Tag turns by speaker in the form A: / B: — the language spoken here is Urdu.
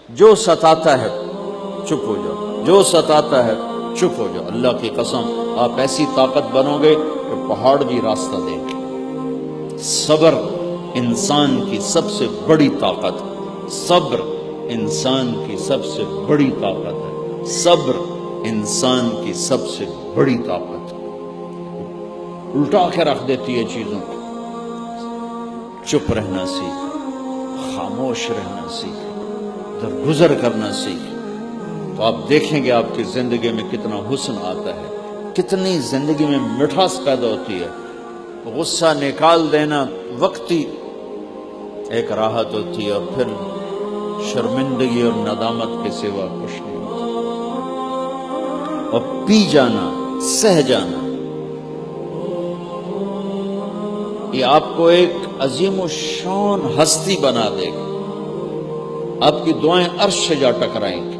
A: جو ستاتا ہے چپ ہو جاؤ، جو ستاتا ہے چپ ہو جاؤ۔ اللہ کی قسم آپ ایسی طاقت بنو گے کہ پہاڑ بھی راستہ دیں گے۔ صبر انسان کی سب سے بڑی طاقت، صبر انسان کی سب سے بڑی طاقت ہے، صبر انسان کی سب سے بڑی طاقت ہے۔ الٹا کے رکھ دیتی ہے چیزوں کو۔ چپ رہنا سیکھ، خاموش رہنا سیکھ، درگزر کرنا سیکھ، تو آپ دیکھیں گے آپ کی زندگی میں کتنا حسن آتا ہے، کتنی زندگی میں مٹھاس پیدا ہوتی ہے۔ غصہ نکال دینا وقتی ایک راحت ہوتی ہے، اور پھر شرمندگی اور ندامت کے سوا کچھ نہیں ہوتا۔ اور پی جانا، سہ جانا، یہ آپ کو ایک عظیم الشان ہستی بنا دے گا۔ آپ کی دعائیں عرش سے جا ٹکرائیں گی۔